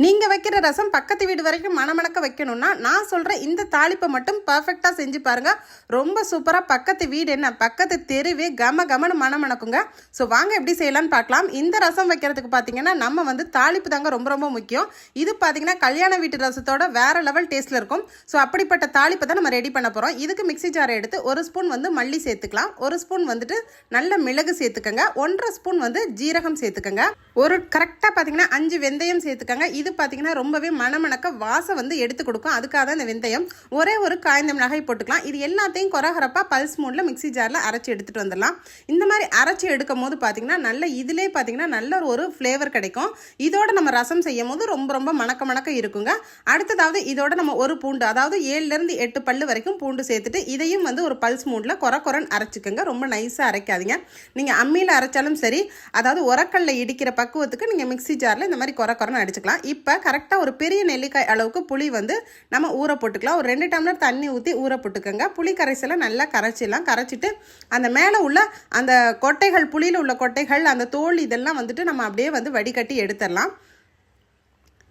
நீங்கள் வைக்கிற ரசம் பக்கத்து வீடு வரைக்கும் மணமணக்க வைக்கணும்னா நான் சொல்கிற இந்த தாளிப்பை மட்டும் பர்ஃபெக்டாக செஞ்சு பாருங்கள். ரொம்ப சூப்பராக பக்கத்து வீடு என்ன பக்கத்து தெருவே கமன்னு மணமணக்குங்க. ஸோ வாங்க எப்படி செய்யலான்னு பார்க்கலாம். இந்த ரசம் வைக்கிறதுக்கு பார்த்தீங்கன்னா நம்ம வந்து தாளிப்பு தாங்க ரொம்ப முக்கியம். இது பார்த்தீங்கன்னா கல்யாண வீட்டு ரசத்தோட வேறு லெவல் டேஸ்ட்டில் இருக்கும். ஸோ அப்படிப்பட்ட தாளிப்பை தான் நம்ம ரெடி பண்ண போகிறோம். இதுக்கு மிக்ஸி ஜாரை எடுத்து 1 ஸ்பூன் வந்து மல்லி சேர்த்துக்கலாம், 1 ஸ்பூன் வந்துட்டு நல்ல மிளகு சேர்த்துக்கங்க, 1.5 ஸ்பூன் வந்து ஜீரகம் சேர்த்துக்கங்க, ஒரு கரெக்டாக பார்த்தீங்கன்னா 5 வெந்தயம் சேர்த்துக்கங்க. இது பார்த்தீங்கன்னா ரொம்பவே மணமணக்க வாசம் வந்து எடுத்து கொடுக்கும். அதுக்காக தான் இந்த வெந்தயம். ஒரே ஒரு காய்ந்த மிளகாய் போட்டுக்கலாம். இது எல்லாத்தையும் கொரகரப்பா பல்ஸ் மூடில் மிக்ஸி ஜாரில் அரைச்சி எடுத்துகிட்டு வந்துடலாம். இந்த மாதிரி அரைச்சி எடுக்கும் போது பார்த்தீங்கன்னா நல்ல இதிலே பார்த்தீங்கன்னா நல்ல ஒரு ஃப்ளேவர் கிடைக்கும். இதோட நம்ம ரசம் செய்யும் போது ரொம்ப மணக்க இருக்குங்க. அடுத்ததாவது இதோட நம்ம ஒரு பூண்டு, அதாவது 7லேருந்து 8 பல்லு வரைக்கும் பூண்டு சேர்த்துட்டு இதையும் வந்து ஒரு பல்ஸ் மூடில் கொரன்னு அரைச்சிக்கோங்க. ரொம்ப நைஸாக அரைக்காதீங்க. நீங்கள் அம்மியில் அரைச்சாலும் சரி, அதாவது உரக்கல்ல இடிக்கிற பக்குவத்துக்கு நீங்கள் மிக்ஸி ஜாரில் இந்த மாதிரி கொரன்னு அடிச்சுக்கலாம். இப்போ கரெக்டாக ஒரு பெரிய நெல்லிக்காய் அளவுக்கு புளி வந்து நம்ம ஊற போட்டுக்கலாம். ஒரு 2 டம்ளர் தண்ணி ஊற்றி ஊற போட்டுக்கோங்க. புளி கரைசலை நல்லா கரைச்சிட்டு அந்த மேலே உள்ள அந்த கொட்டைகள், புளியில் உள்ள கொட்டைகள், அந்த தோல் இதெல்லாம் வந்துட்டு நம்ம அப்படியே வந்து வடிகட்டி எடுத்துடலாம்.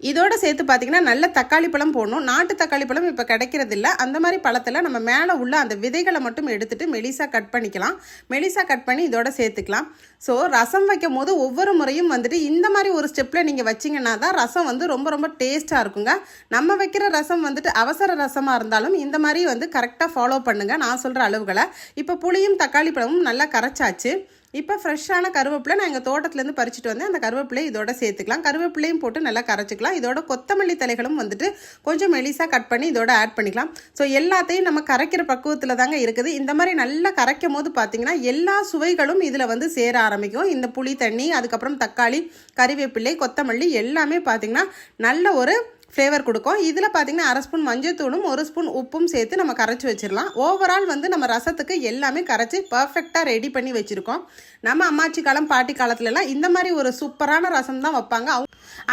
இதோட சேர்த்து பார்த்தீங்கன்னா நல்ல தக்காளி பழம் போடணும். நாட்டு தக்காளி பழம் இப்போ கிடைக்கிறதில்ல. அந்த மாதிரி பழத்தில் நம்ம மேலே உள்ள அந்த விதைகளை மட்டும் எடுத்துட்டு மெலிசாக கட் பண்ணிக்கலாம். மெலிசாக கட் பண்ணி இதோட சேர்த்துக்கலாம். ஸோ ரசம் வைக்கும் போது ஒவ்வொரு முறையும் வந்துட்டு இந்த மாதிரி ஒரு ஸ்டெப்பில் நீங்கள் வச்சிங்கன்னா தான் ரசம் வந்து ரொம்ப டேஸ்ட்டாக இருக்குங்க. நம்ம வைக்கிற ரசம் வந்துட்டு அவசர ரசமாக இருந்தாலும் இந்த மாதிரி வந்து கரெக்டாக ஃபாலோ பண்ணுங்கள் நான் சொல்கிற அளவுகளை. இப்போ புளியும் தக்காளி பழமும் நல்லா கரைச்சாச்சு. இப்போ ஃப்ரெஷ்ஷான கருவேப்பிலை நான் எங்கள் தோட்டத்துலேருந்து பறிச்சுட்டு வந்தேன். அந்த கருவேப்பிலை இதோட சேர்த்துக்கலாம். கருவேப்பிலையும் போட்டு நல்லா கரைச்சிக்கலாம். இதோட கொத்தமல்லி தலைகளும் வந்துட்டு கொஞ்சம் மெலிசாக கட் பண்ணி இதோட ஆட் பண்ணிக்கலாம். ஸோ எல்லாத்தையும் நம்ம கரைக்கிற பக்குவத்தில் தாங்க இருக்குது. இந்த மாதிரி நல்லா கரைக்கும் போது பார்த்தீங்கன்னா எல்லா சுவைகளும் இதில் வந்து சேர ஆரம்பிக்கும். இந்த புளி தண்ணி, அதுக்கப்புறம் தக்காளி, கறிவேப்பிலை, கொத்தமல்லி எல்லாமே பார்த்தீங்கன்னா நல்ல ஒரு ஃப்ளேவர் கொடுக்கும். இதில் பார்த்தீங்கன்னா 1/2 ஸ்பூன் மஞ்சள் தூளும் 1 ஸ்பூன் உப்பும் சேர்த்து நம்ம கரைச்சி வச்சிடலாம். ஓவரால் வந்து நம்ம ரசத்துக்கு எல்லாமே கரைச்சி பர்ஃபெக்டாக ரெடி பண்ணி வச்சுருக்கோம். நம்ம அம்மாச்சி காலம் பாட்டி காலத்துலலாம் இந்த மாதிரி ஒரு சூப்பரான ரசம் தான் வைப்பாங்க.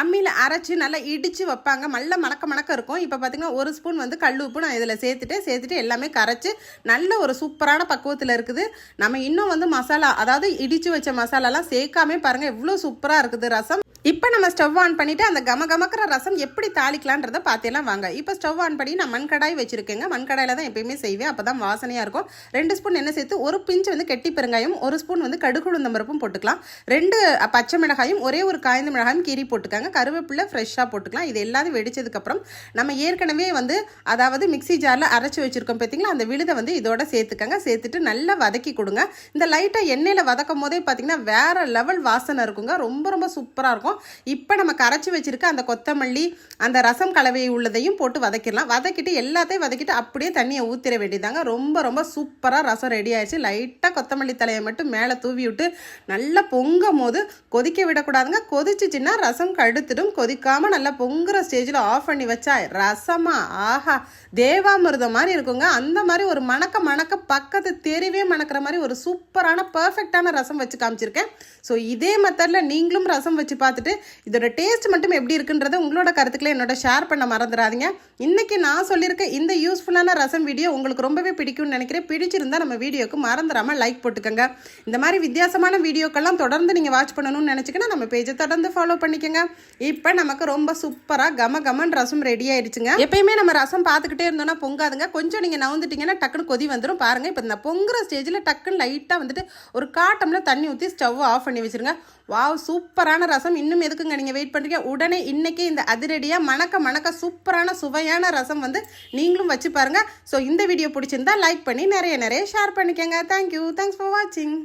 அம்மியில் அரைச்சி நல்லா இடித்து வைப்பாங்க. நல்ல மணக்க இருக்கும். இப்போ பார்த்தீங்கன்னா 1 ஸ்பூன் வந்து கல் உப்பு நான் இதில் சேர்த்துட்டு எல்லாமே கரைச்சி நல்ல ஒரு சூப்பரான பக்குவத்தில் இருக்குது. நம்ம இன்னும் வந்து மசாலா, அதாவது இடித்து வச்ச மசாலாலாம் சேர்க்காமே பாருங்கள் எவ்வளோ சூப்பராக இருக்குது ரசம். இப்போ நம்ம ஸ்டவ் ஆன் பண்ணிவிட்டு அந்த கமக்கிற ரசம் எப்படி தாளிக்கலான்றதை பார்த்தெல்லாம் வாங்க. இப்போ ஸ்டவ் ஆன் பண்ணி நான் மண்கடாய் வச்சுருக்கேங்க. மண்கடாயில் தான் எப்பயுமே செய்வேன், அப்போ தான் வாசனையாக இருக்கும். 2 ஸ்பூன் எண்ணெய் சேர்த்து ஒரு பிஞ்சு வந்து கெட்டி பெருங்காயம், 1 ஸ்பூன் வந்து கடுகு உளுந்தம் பருப்பும் போட்டுக்கலாம். 2 பச்சை மிளகாயும் ஒரே ஒரு காய்ந்த மிளகாயும் கீரி போட்டுக்காங்க. கருவேப்பிலை ஃப்ரெஷ்ஷாக போட்டுக்கலாம். இது எல்லாத்தையும் வெடிச்சதுக்கப்புறம் நம்ம ஏற்கனவே வந்து அதாவது மிக்ஸி ஜாரில் அரைச்சி வச்சுருக்கோம் பார்த்தீங்களா, அந்த விழுதை வந்து இதோட சேர்த்துக்கங்க. சேர்த்துட்டு நல்லா வதக்கி கொடுங்க. இந்த லைட்டாக எண்ணெயில் வதக்கும் போதே பார்த்தீங்கன்னா வேறு லெவல் வாசனை இருக்குங்க. ரொம்ப சூப்பராக இருக்கும். இப்போ நம்ம கரைச்சி வச்சிருக்க அந்த கொத்தமல்லி, அந்த ரசம் கலவை உள்ளதையும் போட்டு வதக்கிடலாம். வதக்கிட்டு எல்லாத்தையும் வதக்கிட்டு அப்படியே தண்ணியை ஊற்றிட வேண்டியதாங்க. ரொம்ப சூப்பராக ரசம் ரெடி ஆயிடுச்சு. லைட்டாக கொத்தமல்லி தலையை மட்டும் மேலே தூவி விட்டு நல்லா பொங்கும் போது கொதிக்க விடக்கூடாதுங்க. கொதிச்சிச்சின்னா ரசம் கடுத்துடும். கொதிக்காமல் நல்லா பொங்குற ஸ்டேஜில் ஆஃப் பண்ணி வச்சா ரசமா ஆஹா தேவாமிர்தம் மாதிரி இருக்குங்க. அந்த மாதிரி ஒரு மணக்க பக்கத்து தெருவே மணக்கிற மாதிரி ஒரு சூப்பரான பர்ஃபெக்டான ரசம் வச்சு காமிச்சிருக்கேன். ஸோ இதே மெத்தடில் நீங்களும் ரசம் வச்சு பார்த்துட்டு இதோட டேஸ்ட் மட்டும் எப்படி இருக்குன்றதை உங்களோட கருத்துக்களை என்னோட ஷேர் பண்ண மறந்துடாதீங்க. இன்னைக்கு நான் சொல்லியிருக்க இந்த யூஸ்ஃபுல்லான ரசம் வீடியோ உங்களுக்கு ரொம்பவே பிடிக்கும்னு நினைக்கிறேன். பிடிச்சிருந்தா நம்ம வீடியோக்கு மறந்துடாமல் லைக் போட்டுக்கோங்க. இந்த மாதிரி வித்தியாசமான வீடியோக்கெல்லாம் தொடர்ந்து நீங்கள் வாட்ச் பண்ணணும்னு நினச்சிங்கன்னா நம்ம பேஜை தொடர்ந்து ஃபாலோ பண்ணிக்கோங்க. இப்போ நமக்கு ரொம்ப சூப்பராக கமன் ரசம் ரெடி ஆயிடுச்சுங்க. எப்பயுமே நம்ம ரசம் பார்த்துக்கிட்டே இருந்தோம்னா பொங்காதுங்க. கொஞ்சம் நீங்கள் நவுந்துட்டீங்கன்னா டக்குன்னு கொதி வந்துடும். பாருங்க, இப்போ இந்த பொங்குற ஸ்டேஜில் டக்குன்னு லைட்டாக வந்துட்டு ஒரு காட்டம்ல தண்ணி ஊற்றி ஸ்டவ் ஆஃப் பண்ணி வச்சிருங்க. வாவ், சூப்பரான ரசம். இன்னும் எதுக்குங்க நீங்கள் வெயிட் பண்ணுறீங்க? உடனே இன்னைக்கு இந்த அதிரடியாக மணக்க சூப்பரான சுவையான ரசம் வந்து நீங்களும் வச்சு பாருங்கள். ஸோ இந்த வீடியோ பிடிச்சிருந்தா லைக் பண்ணி நிறைய ஷேர் பண்ணிக்கோங்க. தேங்க்யூ. தேங்க்ஸ் ஃபார் வாட்சிங்.